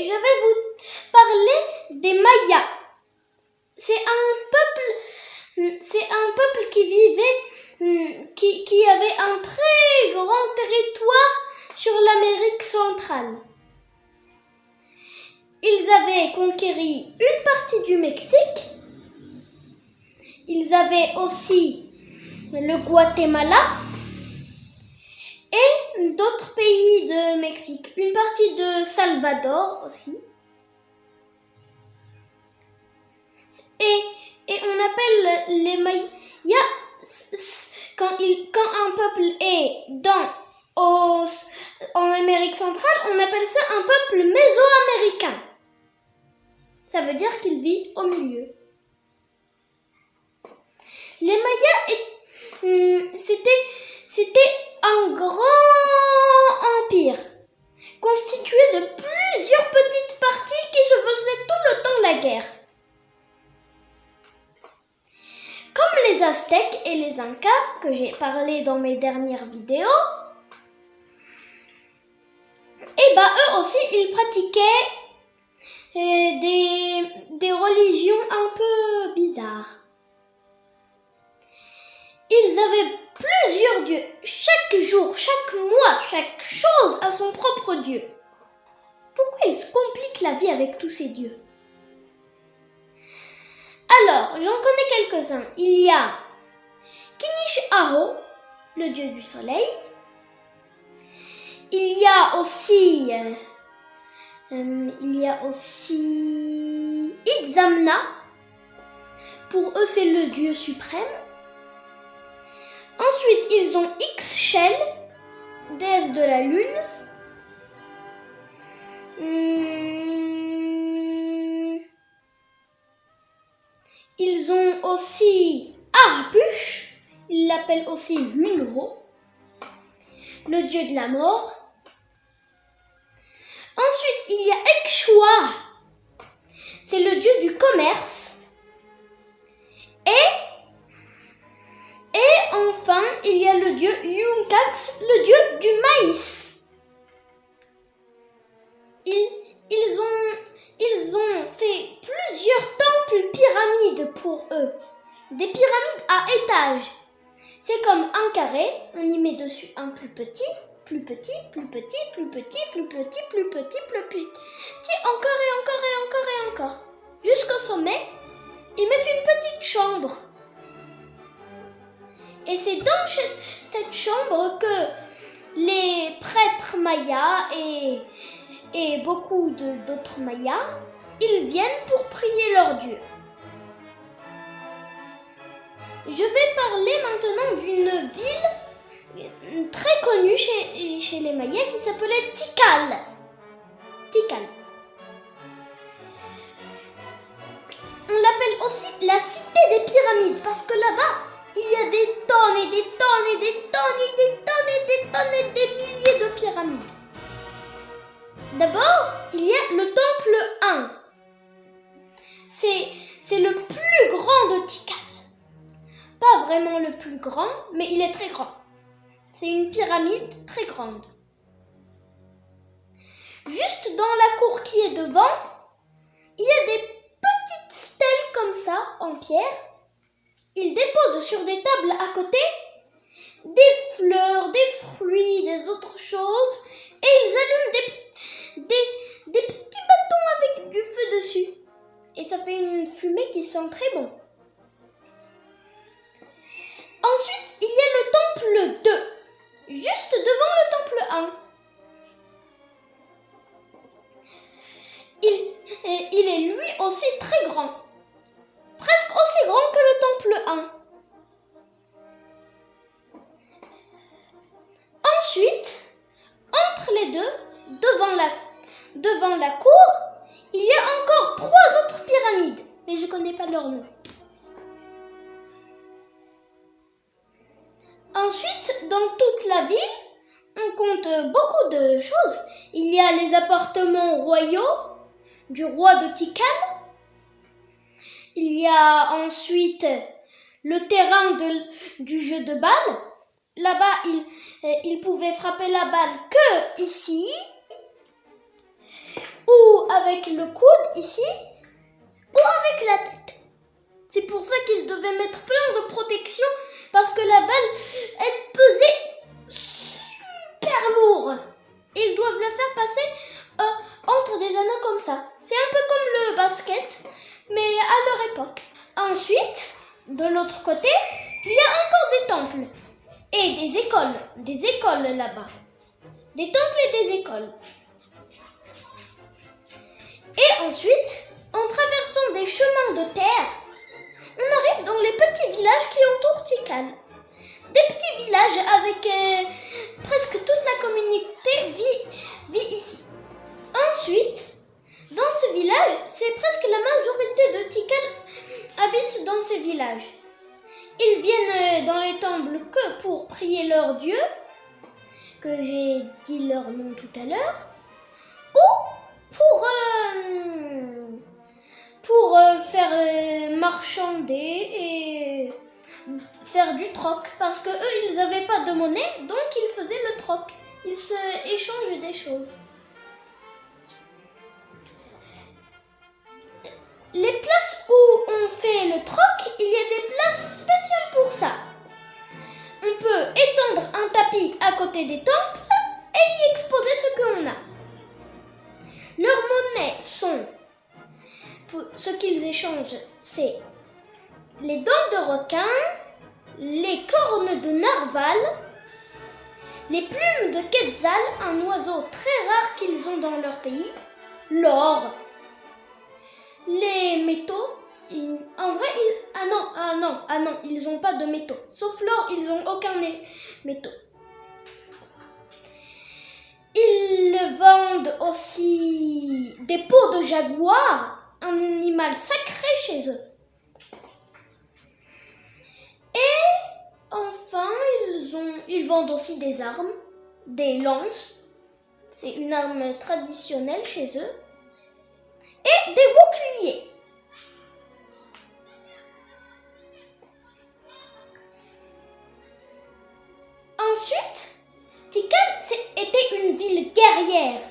je vais vous parler des Mayas. C'est un peuple qui vivait, qui avait un très grand territoire sur l'Amérique centrale. Ils avaient conquéri une partie du Mexique. Ils avaient aussi le Guatemala et d'autres pays de Mexique. Une partie de Salvador aussi. Et on appelle les Mayas, quand un peuple est en Amérique centrale, on appelle ça un peuple mésoaméricain. Ça veut dire qu'il vit au milieu. Les Mayas, c'était un grand empire, constitué de plusieurs petites parties qui se faisaient tout le temps la guerre. Comme les Aztèques et les Incas, que j'ai parlé dans mes dernières vidéos, eux aussi, ils pratiquaient des religions un peu bizarres. Ils avaient plusieurs dieux. Chaque jour, chaque mois, chaque chose a son propre dieu. Pourquoi ils se compliquent la vie avec tous ces dieux? Alors, j'en connais quelques-uns. Il y a Kinish-Aro, le dieu du soleil. Il y a aussi Itzamna. Pour eux, c'est le dieu suprême. Ensuite, ils ont Ixchel, déesse de la lune. Ils ont aussi Arbush, ils l'appellent aussi Lunro, le dieu de la mort. Ensuite, il y a Ekshua, c'est le dieu du commerce. Et enfin, il y a le dieu Yunkax, le dieu du maïs. Ils ont fait plusieurs temples pyramides pour eux. Des pyramides à étages. C'est comme un carré, on y met dessus un plus petit, plus petit, plus petit, plus petit, plus petit, plus petit, plus petit, encore et encore et encore et encore. Jusqu'au sommet, ils mettent une petite chambre. Et c'est dans cette chambre que les prêtres mayas et beaucoup d'autres mayas, ils viennent pour prier leur dieu. Je vais parler maintenant d'une ville très connue chez les Mayas qui s'appelait Tikal. On l'appelle aussi la cité des pyramides parce que là-bas, il y a des tonnes et des tonnes et des tonnes et des tonnes et des tonnes et des milliers de pyramides. D'abord, il y a le temple 1. C'est le plus grand de Tikal. Pas vraiment le plus grand, mais il est très grand. C'est une pyramide très grande. Juste dans la cour qui est devant, il y a des petites stèles comme ça, en pierre. Ils déposent sur des tables à côté des fleurs, des fruits, des autres choses. Et ils allument des petits bâtons avec du feu dessus. Et ça fait une fumée qui sent très bon. Ensuite, il y a le temple 2, juste devant le temple 1. Il est lui aussi très grand, presque aussi grand que le temple 1. Ensuite, entre les deux, devant la cour, il y a encore 3 autres pyramides, mais je ne connais pas leur nom. Ensuite, dans toute la ville, on compte beaucoup de choses. Il y a les appartements royaux du roi de Tikal. Il y a ensuite le terrain du jeu de balle. Là-bas, il pouvait frapper la balle que ici. ou avec le coude ici, ou avec la tête. C'est pour ça qu'ils devaient mettre plein de protection, parce que la balle, elle pesait super lourd. Et ils doivent la faire passer entre des anneaux comme ça. C'est un peu comme le basket, mais à leur époque. Ensuite, de l'autre côté, il y a encore des temples et des écoles là-bas. Des temples et des écoles. Et ensuite, en traversant des chemins de terre, on arrive dans les petits villages qui entourent Tikal. Des petits villages avec presque toute la communauté vit ici. Ensuite, dans ce village, c'est presque la majorité de Tikal habitent dans ces villages. Ils viennent dans les temples que pour prier leur dieu, que j'ai dit leur nom tout à l'heure, ou pour faire marchander et faire du troc, parce que eux ils n'avaient pas de monnaie, donc ils faisaient le troc. Ils se échangent des choses. Les places où on fait le troc, il y a des places spéciales pour ça. On peut étendre un tapis à côté des temples et y exposer ce qu'on a. Leurs monnaies sont, ce qu'ils échangent, c'est les dents de requin, les cornes de narval, les plumes de quetzal, un oiseau très rare qu'ils ont dans leur pays, l'or, les métaux. En vrai, ils n'ont pas de métaux. Sauf l'or, ils n'ont aucun métaux. Ils vendent aussi des peaux de jaguar, un animal sacré chez eux. Et enfin, ils vendent aussi des armes, des lances. C'est une arme traditionnelle chez eux. Et des boucliers. Ensuite, Tikal était une ville guerrière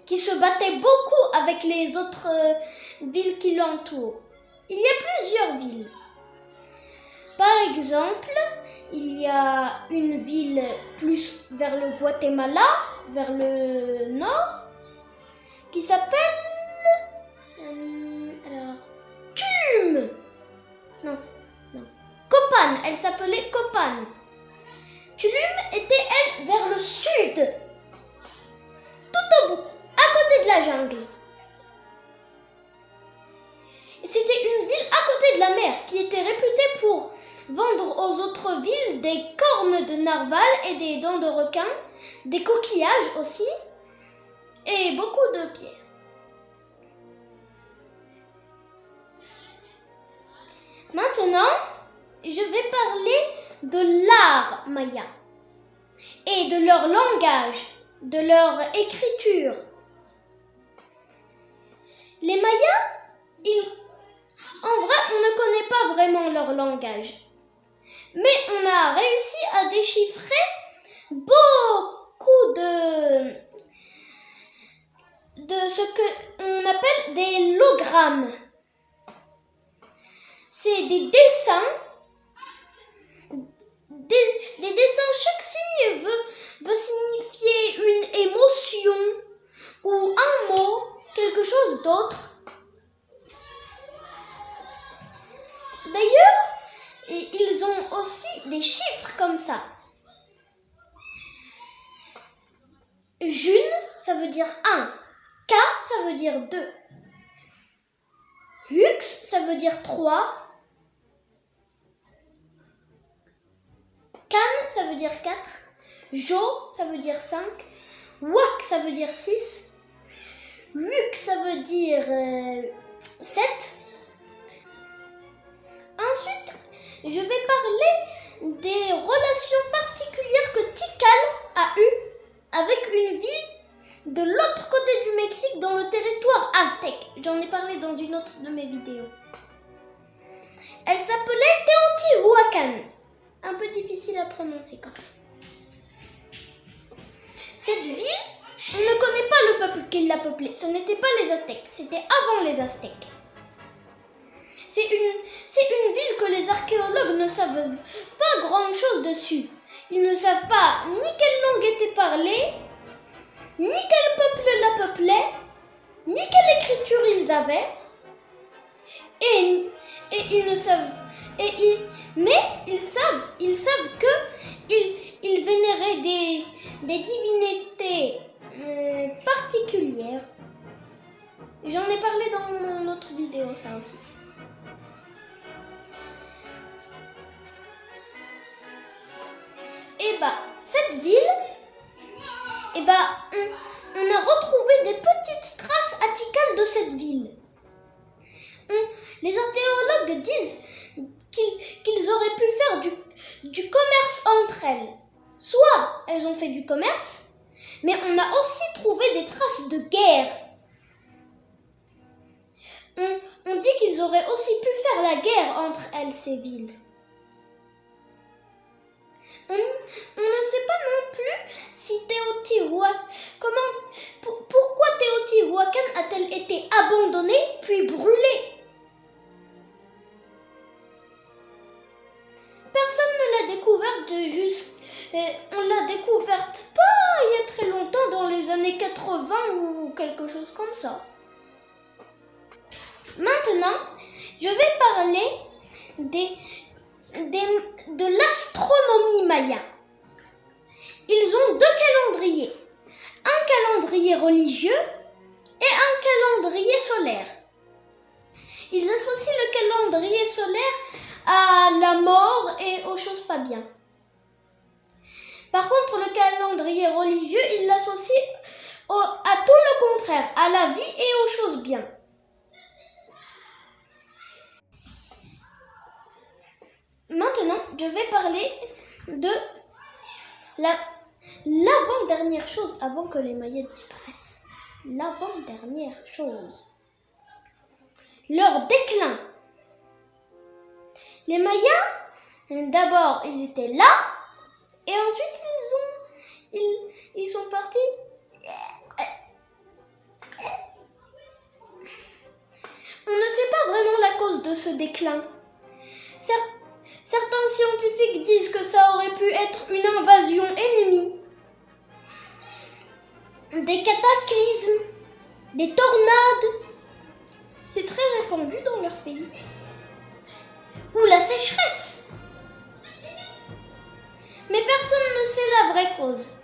qui se battait beaucoup avec les autres villes qui l'entourent. Il y a plusieurs villes. Par exemple, il y a une ville plus vers le Guatemala, vers le nord, qui s'appelle Tulum. Non, Copan, elle s'appelait Copan. Tulum était, elle, vers le sud, tout au bout, à côté de la jungle. Et c'était une ville à côté de la mer qui était réputée pour vendre aux autres villes des cornes de narval et des dents de requin, des coquillages aussi, et beaucoup de pierres. Maintenant, je vais parler de l'art maya et de leur langage, de leur écriture. Les Mayas, en vrai, on ne connaît pas vraiment leur langage. Mais on a réussi à déchiffrer beaucoup de ce qu'on appelle des logrammes. C'est des dessins. Des dessins, chaque signe veut signifier une émotion ou un mot, quelque chose d'autre. D'ailleurs, ils ont aussi des chiffres comme ça. Jun, ça veut dire 1. K, ça veut dire 2. Hux, ça veut dire 3. Kan, ça veut dire 4. Jo, ça veut dire 5. Wak, ça veut dire 6. Wuk, ça veut dire 7. Ensuite, je vais parler des relations particulières que Tikal a eues avec une ville de l'autre côté du Mexique dans le territoire aztèque. J'en ai parlé dans une autre de mes vidéos. Elle s'appelait Teotihuacan. Un peu difficile à prononcer quand même. Cette ville On ne connaît pas le peuple qui l'a peuplé. Ce n'était pas les Aztèques, c'était avant les Aztèques. C'est une ville que les archéologues ne savent pas grand-chose dessus. Ils ne savent pas ni quelle langue était parlée, ni quel peuple la peuplait, ni quelle écriture ils avaient. Et ils ne savent... mais ils savent que ils vénéraient des divinités particulières. J'en ai parlé dans mon autre vidéo, ça aussi. Et cette ville, on a retrouvé des petites traces atticales de cette ville. Les archéologues disent qu'ils auraient pu faire du commerce entre elles. Soit elles ont fait du commerce, mais on a aussi trouvé des traces de guerre. On dit qu'ils auraient aussi pu faire la guerre entre elles, ces villes. On ne sait pas non plus si Teotihuacan... Pourquoi Teotihuacan a-t-elle été abandonnée puis brûlée? Personne ne l'a découverte on l'a découverte pas il y a très longtemps, dans les années 80 ou quelque chose comme ça. Maintenant, je vais parler de l'astronomie maya. Ils ont deux calendriers. Un calendrier religieux et un calendrier solaire. Ils associent le calendrier solaire à la mort et aux choses pas bien. Par contre, le calendrier religieux, ils l'associent à tout le contraire, à la vie et aux choses bien. Maintenant, je vais parler de l'avant-dernière chose avant que les Mayas disparaissent. L'avant-dernière chose. Leur déclin. Les Mayas, d'abord, ils étaient là, et ensuite, ils sont partis. On ne sait pas vraiment la cause de ce déclin. Certains scientifiques disent que ça aurait pu être une invasion ennemie, des cataclysmes, des tornades. C'est très répandu dans leur pays. Ou la sécheresse. Mais personne ne sait la vraie cause.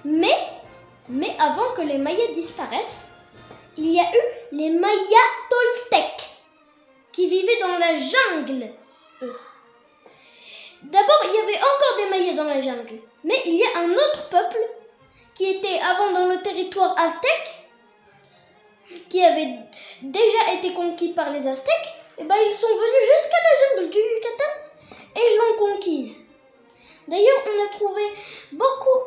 Mais avant que les Mayas disparaissent, il y a eu les Mayas Toltecs qui vivaient dans la jungle. D'abord, il y avait encore des Mayas dans la jungle. Mais il y a un autre peuple qui était avant dans le territoire aztèque, qui avait déjà été conquis par les Aztèques. Et ils sont venus jusqu'à la jungle du Yucatan et ils l'ont conquise. D'ailleurs, on a trouvé beaucoup,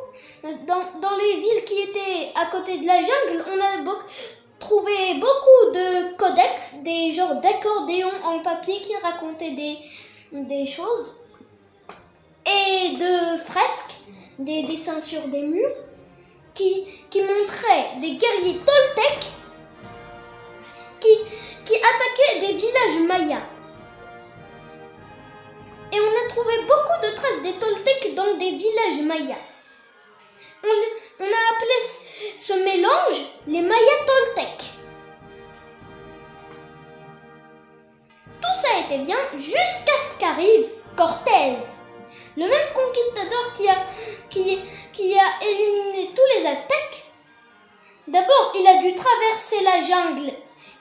dans les villes qui étaient à côté de la jungle, on a trouvé beaucoup de codex, des genres d'accordéons en papier qui racontaient des choses, et de fresques, des dessins sur des murs, qui montraient des guerriers toltecs qui attaquaient des villages mayas. Et on a trouvé beaucoup de traces des Toltecs dans des villages mayas. On a appelé ce mélange les Mayas Toltecs. Tout ça était bien jusqu'à ce qu'arrive Cortés, le même conquistador qui a éliminé tous les Aztèques. D'abord, il a dû traverser la jungle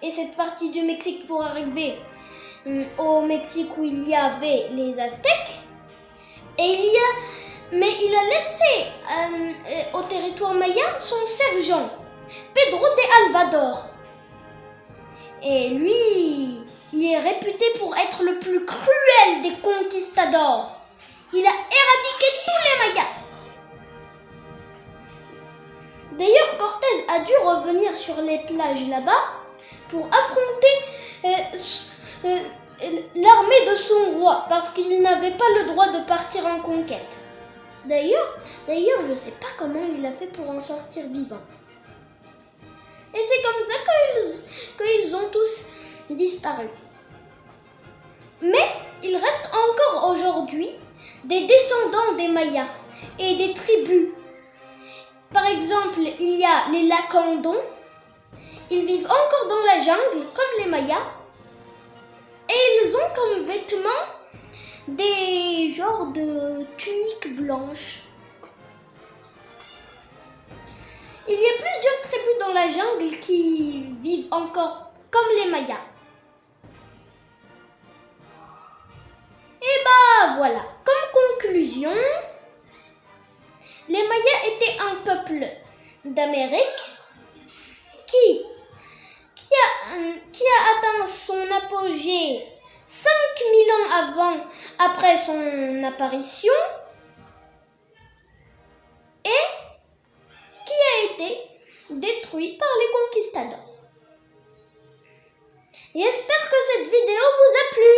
et cette partie du Mexique pour arriver au Mexique où il y avait les Aztèques. Mais il a laissé au territoire maya son sergent, Pedro de Alvador. Et lui, il est réputé pour être le plus cruel des conquistadors. Il a éradiqué tous les Mayas. D'ailleurs, Cortés a dû revenir sur les plages là-bas pour affronter l'armée de son roi, parce qu'il n'avait pas le droit de partir en conquête. D'ailleurs, je sais pas comment il a fait pour en sortir vivant. Et c'est comme ça qu'ils ont tous disparu. Mais il reste encore aujourd'hui des descendants des Mayas et des tribus. Par exemple, il y a les Lacandons. Ils vivent encore dans la jungle comme les Mayas. Et ils ont comme vêtements des genres de tuniques blanches. Il y a plusieurs tribus dans la jungle qui vivent encore comme les Mayas. Et bah voilà, comme conclusion, les Mayas étaient un peuple d'Amérique qui a atteint son apogée 5000 ans après son apparition et qui a été détruit par les conquistadors. J'espère que cette vidéo vous a plu.